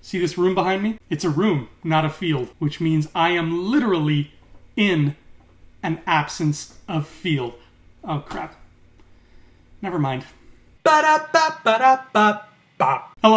See this room behind me? It's a room, not a field, which means I am literally in an absence of field. Oh, crap. Never mind. Hello,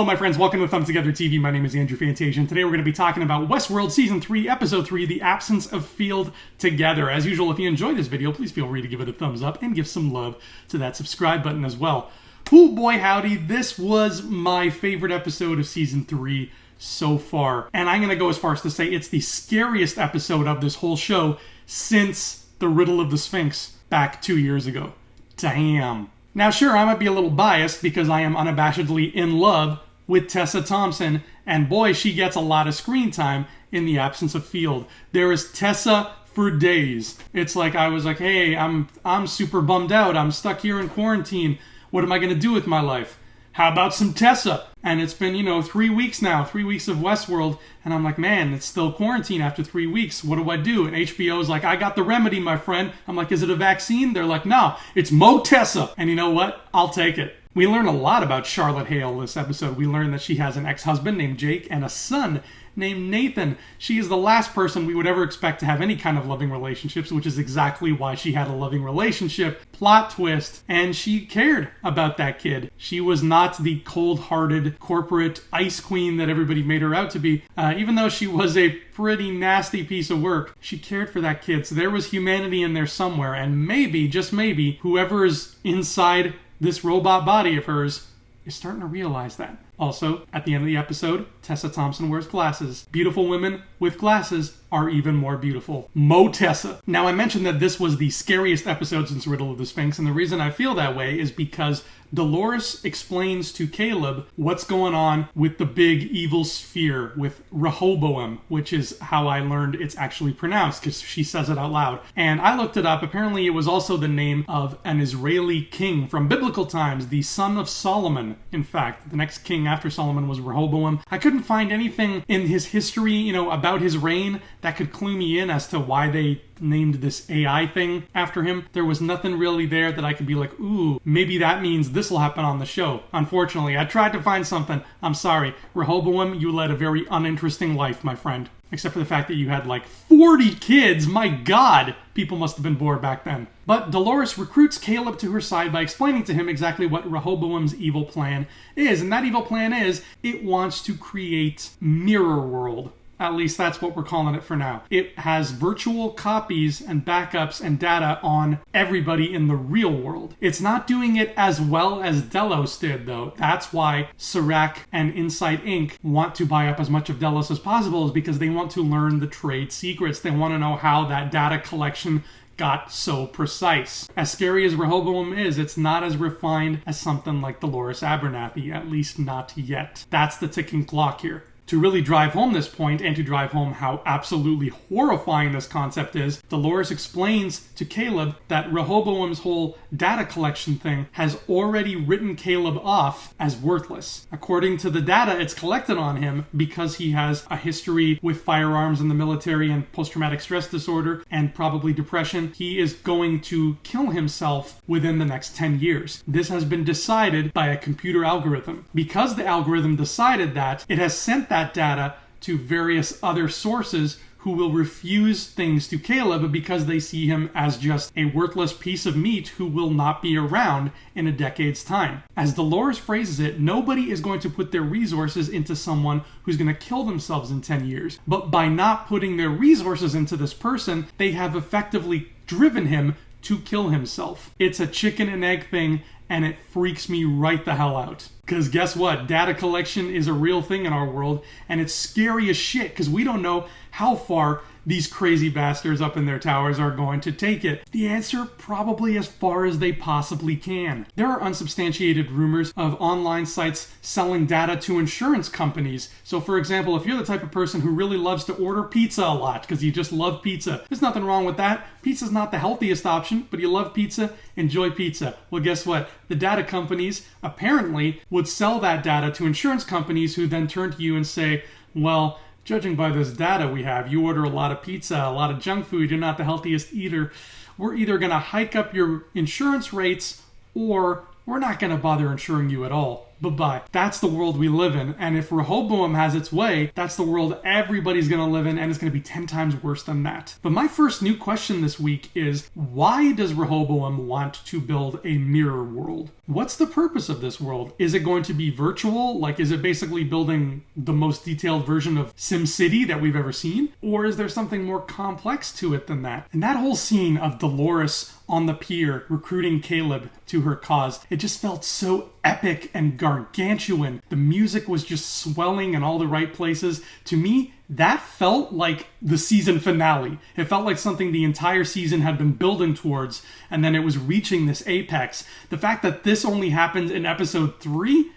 my friends. Welcome to Thumb Together TV. My name is Andrew Fantasia, and today we're going to be talking about Westworld Season 3, Episode 3, The Absence of Field Together. As usual, if you enjoyed this video, please feel free to give it a thumbs up and give some love to that subscribe button as well. Oh boy, howdy. This was my favorite episode of Season 3 so far. And I'm going to go as far as to say it's the scariest episode of this whole show since the Riddle of the Sphinx back 2 years ago. Damn. Now, sure, I might be a little biased because I am unabashedly in love with Tessa Thompson, and boy, she gets a lot of screen time in the absence of Field. There is Tessa for days. It's like I was like, hey, I'm super bummed out. I'm stuck here in quarantine. What am I going to do with my life? How about some Tessa? And it's been, 3 weeks now, 3 weeks of Westworld, and I'm like, man, it's still quarantine after 3 weeks. What do I do? And HBO's like, I got the remedy, my friend. I'm like, is it a vaccine? They're like, no, it's Mo Tessa. And you know what? I'll take it. We learn a lot about Charlotte Hale this episode. We learn that she has an ex-husband named Jake and a son named Nathan. She is the last person we would ever expect to have any kind of loving relationships, which is exactly why she had a loving relationship. Plot twist. And she cared about that kid. She was not the cold-hearted corporate ice queen that everybody made her out to be. Even though she was a pretty nasty piece of work, she cared for that kid. So there was humanity in there somewhere. And maybe, just maybe, whoever is inside this robot body of hers is starting to realize that. Also, at the end of the episode, Tessa Thompson wears glasses. Beautiful women with glasses are even more beautiful. Mo Tessa. Now, I mentioned that this was the scariest episode since Riddle of the Sphinx, and the reason I feel that way is because Dolores explains to Caleb what's going on with the big evil sphere with Rehoboam, which is how I learned it's actually pronounced, because she says it out loud. And I looked it up. Apparently, it was also the name of an Israeli king from biblical times, the son of Solomon. In fact, the next king after Solomon was Rehoboam. I couldn't find anything in his history, about his reign that could clue me in as to why they named this AI thing after him. There was nothing really there that I could be like, ooh, maybe that means this will happen on the show. Unfortunately, I tried to find something. I'm sorry. Rehoboam, you led a very uninteresting life, my friend. Except for the fact that you had like 40 kids. My God, people must have been bored back then. But Dolores recruits Caleb to her side by explaining to him exactly what Rehoboam's evil plan is. And that evil plan is, it wants to create Mirror World. At least that's what we're calling it for now. It has virtual copies and backups and data on everybody in the real world. It's not doing it as well as Delos did, though. That's why Serac and Insight Inc. want to buy up as much of Delos as possible, is because they want to learn the trade secrets. They want to know how that data collection got so precise. As scary as Rehoboam is, it's not as refined as something like Dolores Abernathy, at least not yet. That's the ticking clock here. To really drive home this point, and to drive home how absolutely horrifying this concept is, Dolores explains to Caleb that Rehoboam's whole data collection thing has already written Caleb off as worthless. According to the data it's collected on him, because he has a history with firearms in the military and post-traumatic stress disorder and probably depression, he is going to kill himself within the next 10 years. This has been decided by a computer algorithm. Because the algorithm decided that, it has sent that data to various other sources who will refuse things to Caleb because they see him as just a worthless piece of meat who will not be around in a decade's time. As Dolores phrases it, nobody is going to put their resources into someone who's going to kill themselves in 10 years. But by not putting their resources into this person, they have effectively driven him to kill himself. It's a chicken and egg thing, and it freaks me right the hell out. Because guess what? Data collection is a real thing in our world, and it's scary as shit because we don't know how far these crazy bastards up in their towers are going to take it. The answer, probably as far as they possibly can. There are unsubstantiated rumors of online sites selling data to insurance companies. So for example, if you're the type of person who really loves to order pizza a lot because you just love pizza, there's nothing wrong with that. Pizza's not the healthiest option, but you love pizza, enjoy pizza. Well, guess what? The data companies apparently would sell that data to insurance companies who then turn to you and say, well, judging by this data we have, you order a lot of pizza, a lot of junk food, you're not the healthiest eater. We're either going to hike up your insurance rates or we're not going to bother insuring you at all. bye-bye. That's the world we live in. And if Rehoboam has its way, that's the world everybody's going to live in, and it's going to be 10 times worse than that. But my first new question this week is, why does Rehoboam want to build a mirror world? What's the purpose of this world? Is it going to be virtual? Like, is it basically building the most detailed version of SimCity that we've ever seen? Or is there something more complex to it than that? And that whole scene of Dolores on the pier recruiting Caleb to her cause, it just felt so epic and gargantuan. The music was just swelling in all the right places. To me, that felt like the season finale. It felt like something the entire season had been building towards, and then it was reaching this apex. The fact that this only happened in episode 3,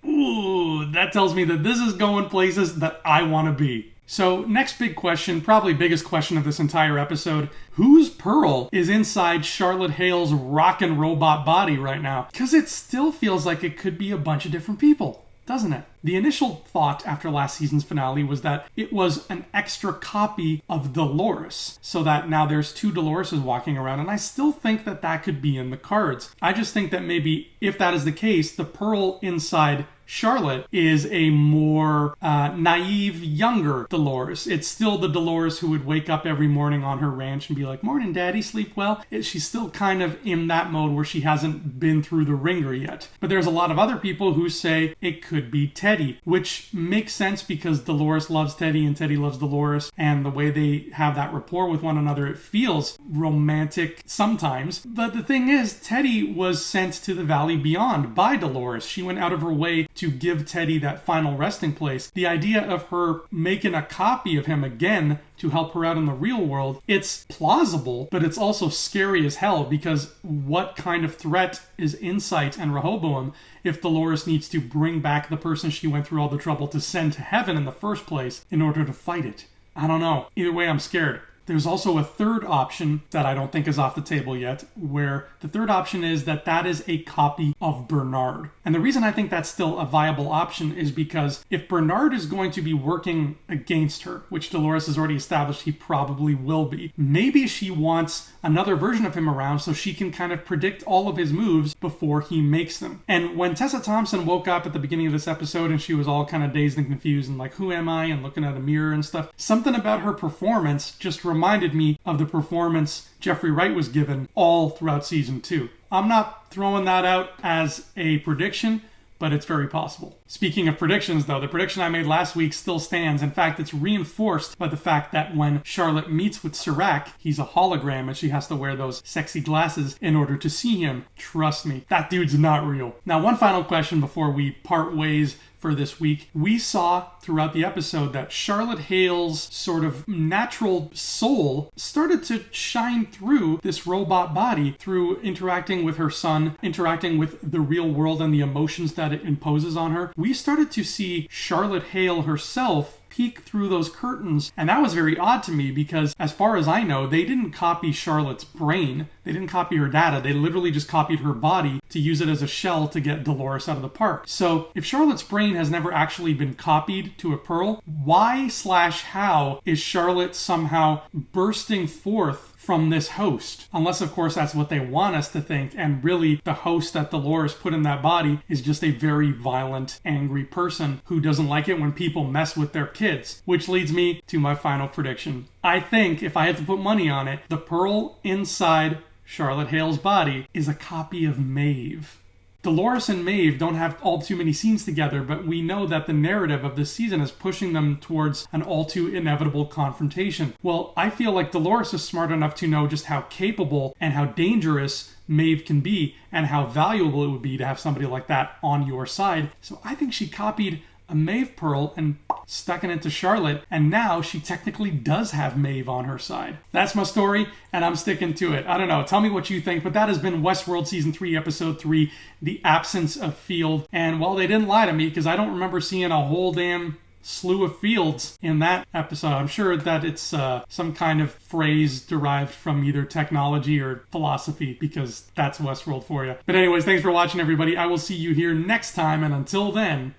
ooh, that tells me that this is going places that I want to be. So, next big question, probably biggest question of this entire episode, whose pearl is inside Charlotte Hale's rockin' robot body right now? Because it still feels like it could be a bunch of different people, doesn't it? The initial thought after last season's finale was that it was an extra copy of Dolores, so that now there's 2 Doloreses walking around, and I still think that that could be in the cards. I just think that maybe, if that is the case, the pearl inside Charlotte is a more naive, younger Dolores. It's still the Dolores who would wake up every morning on her ranch and be like, "Morning, Daddy, sleep well." She's still kind of in that mode where she hasn't been through the ringer yet. But there's a lot of other people who say it could be Teddy, which makes sense because Dolores loves Teddy and Teddy loves Dolores, and the way they have that rapport with one another, it feels romantic sometimes. But the thing is, Teddy was sent to the Valley Beyond by Dolores. She went out of her way to give Teddy that final resting place. The idea of her making a copy of him again to help her out in the real world, it's plausible, but it's also scary as hell, because what kind of threat is Insight and Rehoboam if Dolores needs to bring back the person she went through all the trouble to send to heaven in the first place in order to fight it? I don't know. Either way, I'm scared. There's also a third option that I don't think is off the table yet, where the third option is that that is a copy of Bernard. And the reason I think that's still a viable option is because if Bernard is going to be working against her, which Dolores has already established he probably will be, maybe she wants another version of him around so she can kind of predict all of his moves before he makes them. And when Tessa Thompson woke up at the beginning of this episode and she was all kind of dazed and confused and like, who am I? And looking at a mirror and stuff, something about her performance just reminded me of the performance Jeffrey Wright was given all throughout season 2. I'm not throwing that out as a prediction, but it's very possible. Speaking of predictions, though, the prediction I made last week still stands. In fact, it's reinforced by the fact that when Charlotte meets with Serac, he's a hologram and she has to wear those sexy glasses in order to see him. Trust me, that dude's not real. Now, one final question before we part ways for this week. We saw throughout the episode that Charlotte Hale's sort of natural soul started to shine through this robot body through interacting with her son, interacting with the real world and the emotions that it imposes on her. We started to see Charlotte Hale herself peek through those curtains, and that was very odd to me because, as far as I know, they didn't copy Charlotte's brain. They didn't copy her data. They literally just copied her body to use it as a shell to get Dolores out of the park. So if Charlotte's brain has never actually been copied to a pearl, why/how is Charlotte somehow bursting forth from this host? Unless, of course, that's what they want us to think, and really the host that Dolores put in that body is just a very violent, angry person who doesn't like it when people mess with their kids. Which leads me to my final prediction. I think, if I had to put money on it, the pearl inside Charlotte Hale's body is a copy of Maeve. Dolores and Maeve don't have all too many scenes together, but we know that the narrative of this season is pushing them towards an all too inevitable confrontation. Well, I feel like Dolores is smart enough to know just how capable and how dangerous Maeve can be and how valuable it would be to have somebody like that on your side. So I think she copied a Maeve pearl and stuck it into Charlotte, and now she technically does have Maeve on her side. That's my story, and I'm sticking to it. I don't know, tell me what you think, but that has been Westworld Season 3, Episode 3, The Absence of Field. And well, they didn't lie to me, because I don't remember seeing a whole damn slew of fields in that episode. I'm sure that it's some kind of phrase derived from either technology or philosophy, because that's Westworld for you. But anyways, thanks for watching, everybody. I will see you here next time, and until then,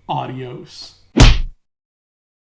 adios.